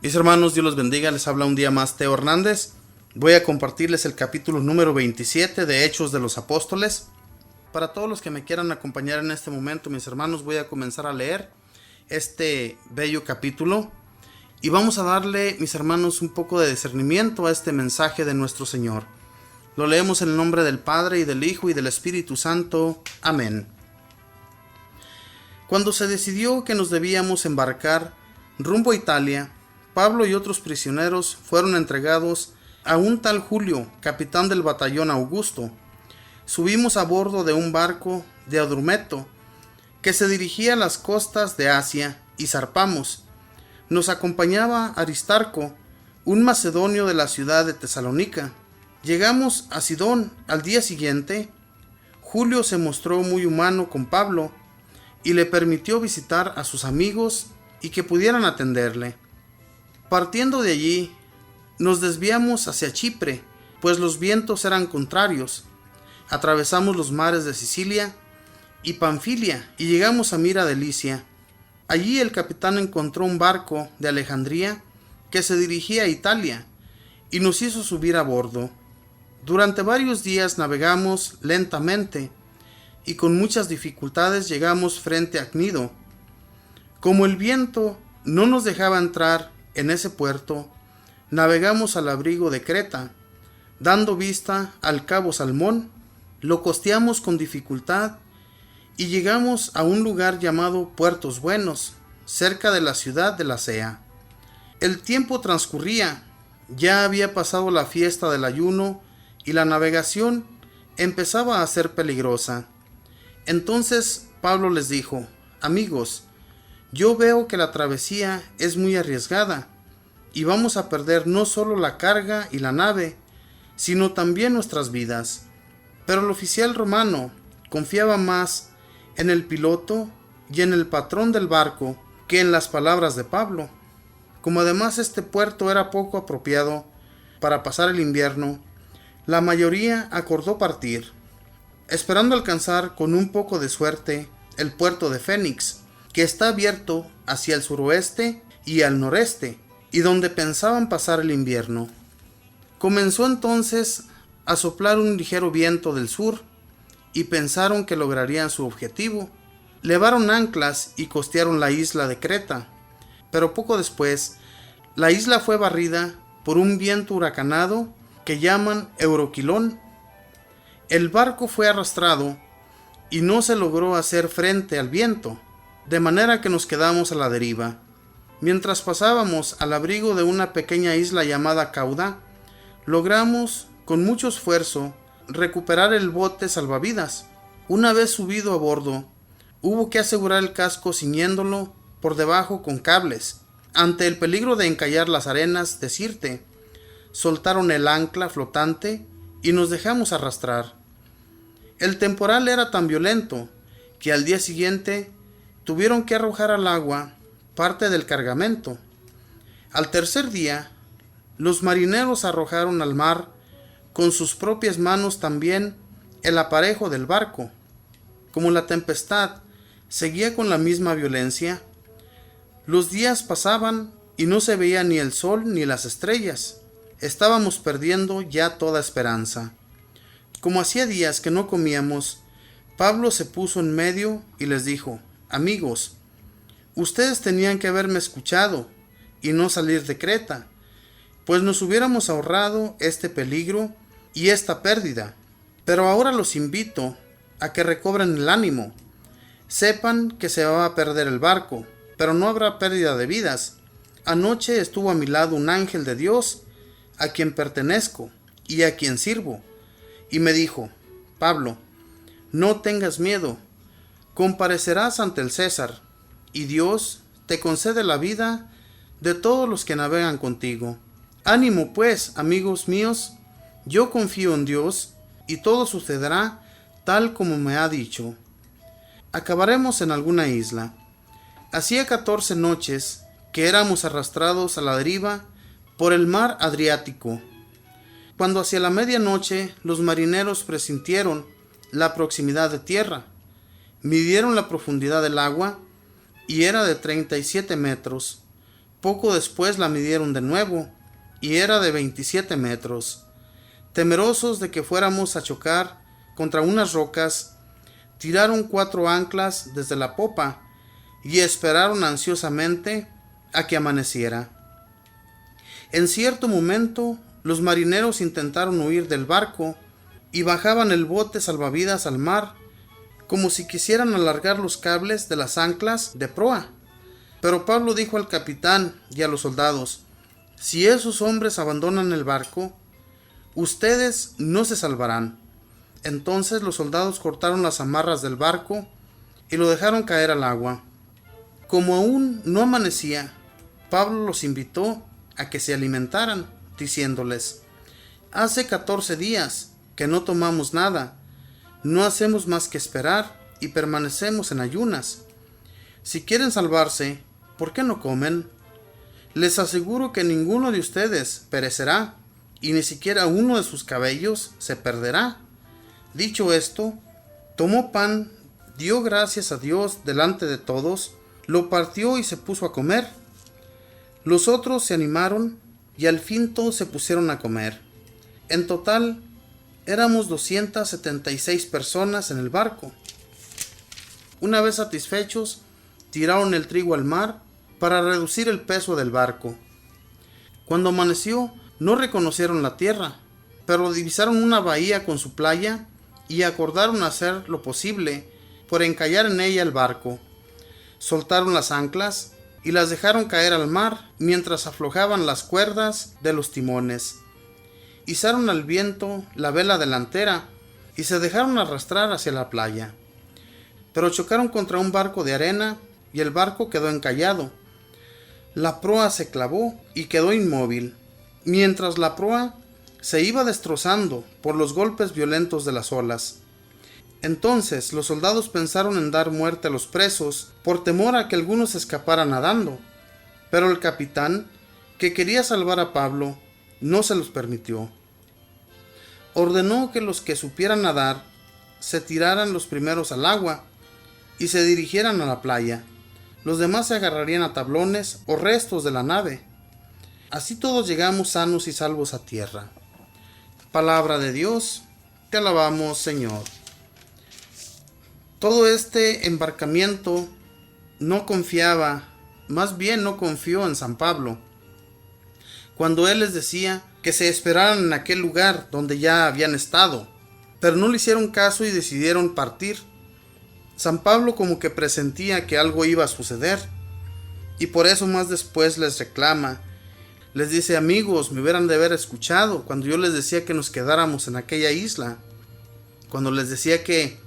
Mis hermanos, Dios los bendiga, les habla un día más Teo Hernández. Voy a compartirles el capítulo número 27 de Hechos de los Apóstoles. Para todos los que me quieran acompañar en este momento, mis hermanos, voy a comenzar a leer este bello capítulo y vamos a darle, mis hermanos, un poco de discernimiento a este mensaje de nuestro Señor. Lo leemos en el nombre del Padre y del Hijo y del Espíritu Santo. Amén. Cuando se decidió que nos debíamos embarcar rumbo a Italia, Pablo y otros prisioneros fueron entregados a un tal Julio, capitán del batallón Augusto. Subimos a bordo de un barco de Adrumeto que se dirigía a las costas de Asia y zarpamos. Nos acompañaba Aristarco, un macedonio de la ciudad de Tesalónica. Llegamos a Sidón al día siguiente. Julio se mostró muy humano con Pablo y le permitió visitar a sus amigos y que pudieran atenderle. Partiendo de allí, nos desviamos hacia Chipre, pues los vientos eran contrarios. Atravesamos los mares de Sicilia y Panfilia y llegamos a Mira de Licia. Allí el capitán encontró un barco de Alejandría que se dirigía a Italia y nos hizo subir a bordo. Durante varios días navegamos lentamente y con muchas dificultades llegamos frente a Cnido. Como el viento no nos dejaba entrar en ese puerto, navegamos al abrigo de Creta, dando vista al cabo Salmón. Lo costeamos con dificultad y llegamos a un lugar llamado Puertos Buenos, cerca de la ciudad de Lasea. El tiempo transcurría, ya había pasado la fiesta del ayuno y la navegación empezaba a ser peligrosa. Entonces Pablo les dijo: amigos, yo veo que la travesía es muy arriesgada y vamos a perder no solo la carga y la nave, sino también nuestras vidas. Pero el oficial romano confiaba más en el piloto y en el patrón del barco que en las palabras de Pablo. Como además este puerto era poco apropiado para pasar el invierno, la mayoría acordó partir, esperando alcanzar con un poco de suerte el puerto de Fénix, que está abierto hacia el suroeste y al noreste, y donde pensaban pasar el invierno. Comenzó entonces a soplar un ligero viento del sur, y pensaron que lograrían su objetivo. Levaron anclas y costearon la isla de Creta, pero poco después, la isla fue barrida por un viento huracanado que llaman Euroquilón. El barco fue arrastrado y no se logró hacer frente al viento, de manera que nos quedamos a la deriva. Mientras pasábamos al abrigo de una pequeña isla llamada Cauda, logramos, con mucho esfuerzo, recuperar el bote salvavidas. Una vez subido a bordo, hubo que asegurar el casco ciñéndolo por debajo con cables. Ante el peligro de encallar las arenas de Sirte, soltaron el ancla flotante y nos dejamos arrastrar. El temporal era tan violento que al día siguiente tuvieron que arrojar al agua parte del cargamento. Al tercer día, los marineros arrojaron al mar con sus propias manos también el aparejo del barco. Como la tempestad seguía con la misma violencia, los días pasaban y no se veía ni el sol ni las estrellas. Estábamos perdiendo ya toda esperanza. Como hacía días que no comíamos, Pablo se puso en medio y les dijo: amigos, ustedes tenían que haberme escuchado y no salir de Creta, pues nos hubiéramos ahorrado este peligro y esta pérdida. Pero ahora los invito a que recobren el ánimo. Sepan que se va a perder el barco, pero no habrá pérdida de vidas. Anoche estuvo a mi lado un ángel de Dios, a quien pertenezco y a quien sirvo, y me dijo: Pablo, no tengas miedo, comparecerás ante el César, y Dios te concede la vida de todos los que navegan contigo. Ánimo pues, amigos míos, yo confío en Dios, y todo sucederá tal como me ha dicho. Acabaremos en alguna isla. Hacía 14 noches que éramos arrastrados a la deriva por el mar Adriático. Cuando hacia la medianoche los marineros presintieron la proximidad de tierra, midieron la profundidad del agua y era de 37 metros. Poco después la midieron de nuevo, y era de 27 metros. Temerosos de que fuéramos a chocar contra unas rocas, tiraron 4 anclas desde la popa y esperaron ansiosamente a que amaneciera. En cierto momento, los marineros intentaron huir del barco y bajaban el bote salvavidas al mar, como si quisieran alargar los cables de las anclas de proa. Pero Pablo dijo al capitán y a los soldados: si esos hombres abandonan el barco, ustedes no se salvarán. Entonces los soldados cortaron las amarras del barco y lo dejaron caer al agua. Como aún no amanecía, Pablo los invitó a que se alimentaran, diciéndoles: hace 14 días que no tomamos nada, no hacemos más que esperar y permanecemos en ayunas. Si quieren salvarse, ¿por qué no comen? Les aseguro que ninguno de ustedes perecerá, y ni siquiera uno de sus cabellos se perderá. Dicho esto, tomó pan, dio gracias a Dios delante de todos, lo partió y se puso a comer. Los otros se animaron y al fin todos se pusieron a comer. En total, éramos 276 personas en el barco. Una vez satisfechos, tiraron el trigo al mar para reducir el peso del barco. Cuando amaneció, no reconocieron la tierra, pero divisaron una bahía con su playa y acordaron hacer lo posible por encallar en ella el barco. Soltaron las anclas y las dejaron caer al mar mientras aflojaban las cuerdas de los timones. Izaron al viento la vela delantera y se dejaron arrastrar hacia la playa. Pero chocaron contra un barco de arena y el barco quedó encallado. La proa se clavó y quedó inmóvil, mientras la proa se iba destrozando por los golpes violentos de las olas. Entonces los soldados pensaron en dar muerte a los presos por temor a que algunos escaparan nadando, pero el capitán, que quería salvar a Pablo, no se los permitió. Ordenó que los que supieran nadar se tiraran los primeros al agua y se dirigieran a la playa. Los demás se agarrarían a tablones o restos de la nave. Así todos llegamos sanos y salvos a tierra. Palabra de Dios, te alabamos, Señor. Todo este embarcamiento no confiaba, más bien no confió en San Pablo, cuando él les decía que se esperaran en aquel lugar donde ya habían estado, pero no le hicieron caso y decidieron partir. San Pablo como que presentía que algo iba a suceder, y por eso más después les reclama. Les dice: amigos, me hubieran de haber escuchado cuando yo les decía que nos quedáramos en aquella isla, cuando les decía que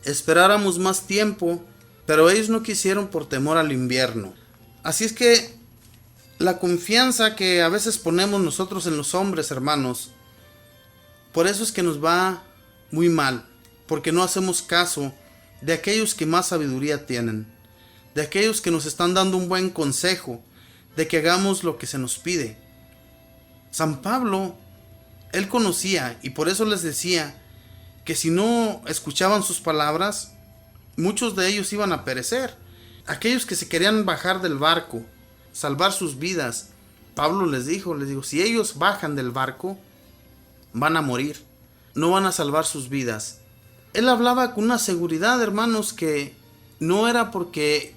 esperáramos más tiempo, pero ellos no quisieron por temor al invierno. Así es que la confianza que a veces ponemos nosotros en los hombres, hermanos, por eso es que nos va muy mal, porque no hacemos caso de aquellos que más sabiduría tienen, de aquellos que nos están dando un buen consejo, de que hagamos lo que se nos pide. San Pablo, él conocía, y por eso les decía que si no escuchaban sus palabras, muchos de ellos iban a perecer. Aquellos que se querían bajar del barco, salvar sus vidas, Pablo les dijo, si ellos bajan del barco, van a morir, no van a salvar sus vidas. Él hablaba con una seguridad, hermanos, que no era porque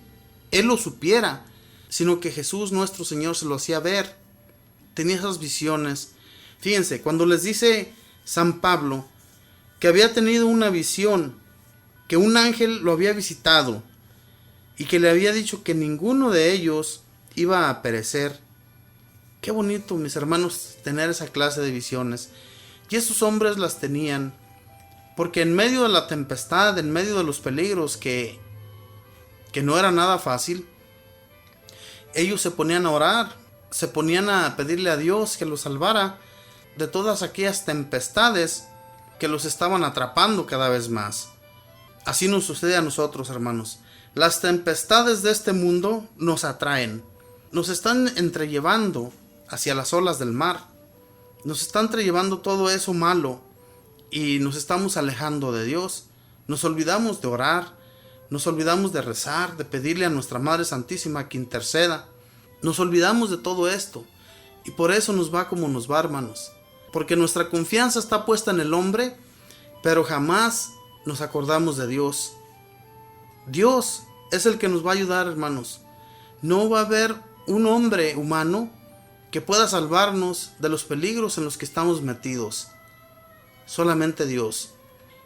él lo supiera, sino que Jesús nuestro Señor se lo hacía ver. Tenía esas visiones. Fíjense, cuando les dice San Pablo que había tenido una visión, que un ángel lo había visitado y que le había dicho que ninguno de ellos iba a perecer. Qué bonito, mis hermanos, tener esa clase de visiones. Y esos hombres las tenían, porque en medio de la tempestad, en medio de los peligros que no era nada fácil, ellos se ponían a orar, se ponían a pedirle a Dios que los salvara de todas aquellas tempestades que los estaban atrapando cada vez más. Así nos sucede a nosotros, hermanos. Las tempestades de este mundo nos atraen, nos están entrellevando hacia las olas del mar, nos están entrellevando todo eso malo y nos estamos alejando de Dios. Nos olvidamos de orar, nos olvidamos de rezar, de pedirle a nuestra Madre Santísima que interceda Nos olvidamos de todo esto y por eso nos va como nos va, hermanos. Porque nuestra confianza está puesta en el hombre, pero jamás nos acordamos de Dios. Dios es el que nos va a ayudar, hermanos. No va a haber un hombre humano que pueda salvarnos de los peligros en los que estamos metidos. Solamente Dios.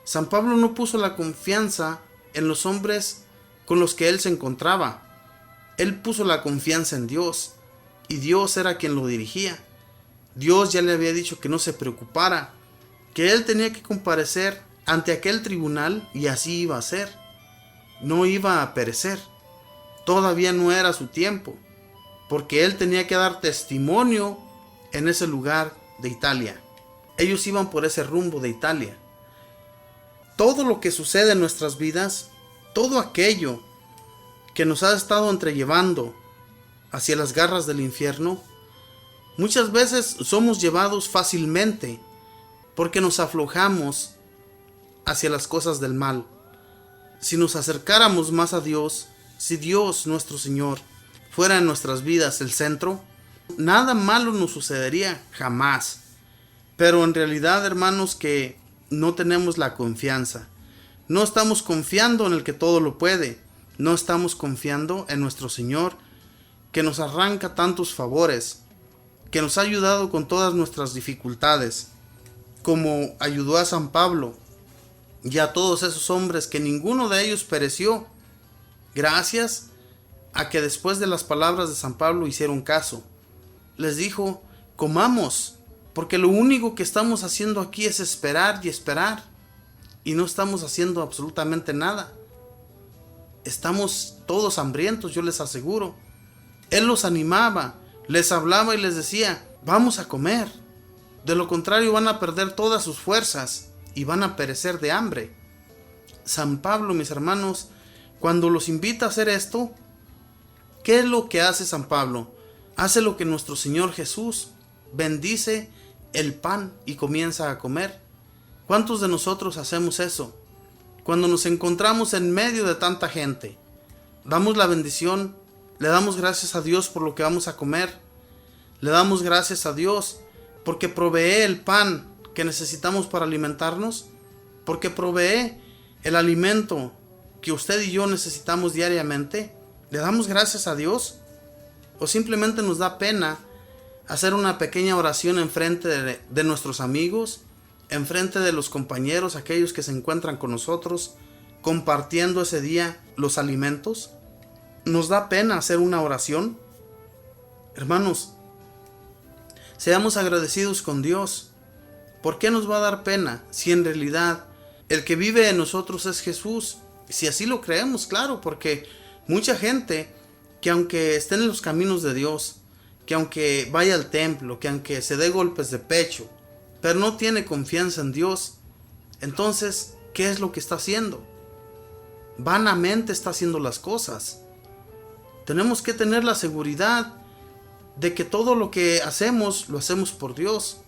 San Pablo no puso la confianza en los hombres con los que él se encontraba. Él puso la confianza en Dios, y Dios era quien lo dirigía. Dios ya le había dicho que no se preocupara, que él tenía que comparecer ante aquel tribunal y así iba a ser. No iba a perecer. Todavía no era su tiempo, porque él tenía que dar testimonio en ese lugar de Italia. Ellos iban por ese rumbo de Italia. Todo lo que sucede en nuestras vidas, todo aquello que nos ha estado entrellevando hacia las garras del infierno, muchas veces somos llevados fácilmente porque nos aflojamos hacia las cosas del mal. Si nos acercáramos más a Dios, si Dios nuestro Señor fuera en nuestras vidas el centro, nada malo nos sucedería jamás. Pero en realidad, hermanos, que no tenemos la confianza. No estamos confiando en el que todo lo puede. No estamos confiando en nuestro Señor, que nos arranca tantos favores, que nos ha ayudado con todas nuestras dificultades, como ayudó a San Pablo y a todos esos hombres, que ninguno de ellos pereció, gracias a que después de las palabras de San Pablo hicieron caso. Les dijo: comamos, porque lo único que estamos haciendo aquí es esperar y esperar, y no estamos haciendo absolutamente nada. Estamos todos hambrientos, yo les aseguro. Él los animaba, les hablaba y les decía: vamos a comer. De lo contrario van a perder todas sus fuerzas y van a perecer de hambre. San Pablo, mis hermanos, cuando los invita a hacer esto, ¿qué es lo que hace San Pablo? Hace lo que nuestro Señor Jesús: bendice el pan y comienza a comer. ¿Cuántos de nosotros hacemos eso? Cuando nos encontramos en medio de tanta gente, damos la bendición, le damos gracias a Dios por lo que vamos a comer, le damos gracias a Dios porque provee el pan que necesitamos para alimentarnos, porque provee el alimento que usted y yo necesitamos diariamente. ¿Le damos gracias a Dios? ¿O simplemente nos da pena hacer una pequeña oración enfrente de nuestros amigos, enfrente de los compañeros, aquellos que se encuentran con nosotros, compartiendo ese día los alimentos? ¿Nos da pena hacer una oración? Hermanos, seamos agradecidos con Dios. ¿Por qué nos va a dar pena si en realidad el que vive en nosotros es Jesús? Si así lo creemos, claro, porque mucha gente que aunque esté en los caminos de Dios, que aunque vaya al templo, que aunque se dé golpes de pecho, pero no tiene confianza en Dios, entonces, ¿qué es lo que está haciendo? Vanamente está haciendo las cosas. Tenemos que tener la seguridad de que todo lo que hacemos, lo hacemos por Dios.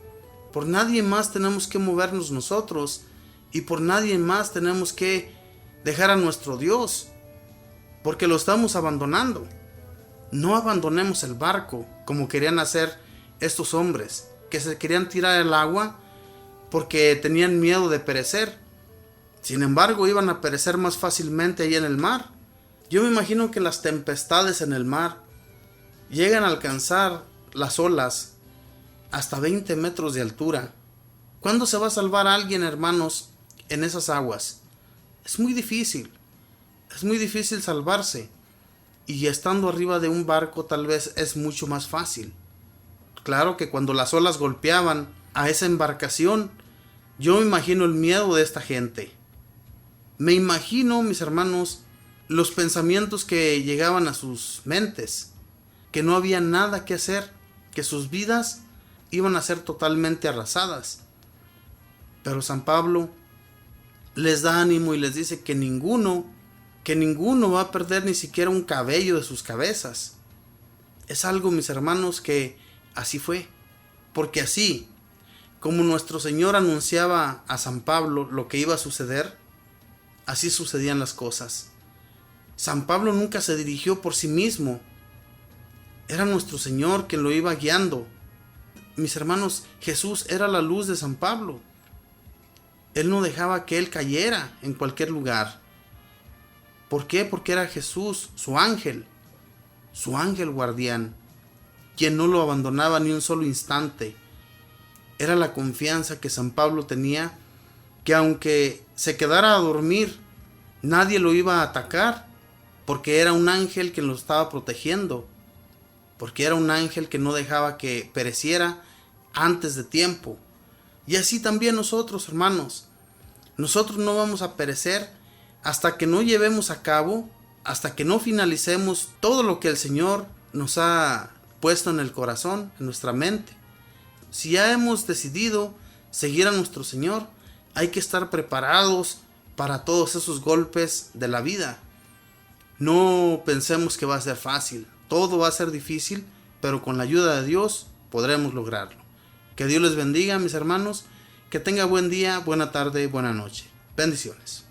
Por nadie más tenemos que movernos nosotros, y por nadie más tenemos que dejar a nuestro Dios, porque lo estamos abandonando. No abandonemos el barco como querían hacer estos hombres, que se querían tirar al agua porque tenían miedo de perecer. Sin embargo, iban a perecer más fácilmente ahí en el mar. Yo me imagino que las tempestades en el mar llegan a alcanzar las olas hasta 20 metros de altura. ¿Cuándo se va a salvar a alguien, hermanos, en esas aguas? Es muy difícil salvarse. Y estando arriba de un barco tal vez es mucho más fácil. Claro que cuando las olas golpeaban a esa embarcación, yo me imagino el miedo de esta gente. Me imagino, mis hermanos, los pensamientos que llegaban a sus mentes, que no había nada que hacer, que sus vidas iban a ser totalmente arrasadas. Pero San Pablo les da ánimo y les dice que ninguno va a perder ni siquiera un cabello de sus cabezas. Es algo, mis hermanos, que así fue. Porque así como nuestro Señor anunciaba a San Pablo lo que iba a suceder, así sucedían las cosas. San Pablo nunca se dirigió por sí mismo. Era nuestro Señor quien lo iba guiando. Mis hermanos, Jesús era la luz de San Pablo. Él no dejaba que él cayera en cualquier lugar. ¿Por qué? Porque era Jesús, su ángel guardián, quien no lo abandonaba ni un solo instante. Era la confianza que San Pablo tenía, que aunque se quedara a dormir, nadie lo iba a atacar, porque era un ángel que lo estaba protegiendo, porque era un ángel que no dejaba que pereciera antes de tiempo. Y así también nosotros, hermanos, nosotros no vamos a perecer hasta que no llevemos a cabo, hasta que no finalicemos todo lo que el Señor nos ha puesto en el corazón, en nuestra mente. Si ya hemos decidido seguir a nuestro Señor, hay que estar preparados para todos esos golpes de la vida. No pensemos que va a ser fácil, todo va a ser difícil, pero con la ayuda de Dios podremos lograrlo. Que Dios les bendiga, mis hermanos, que tenga buen día, buena tarde, buena noche. Bendiciones.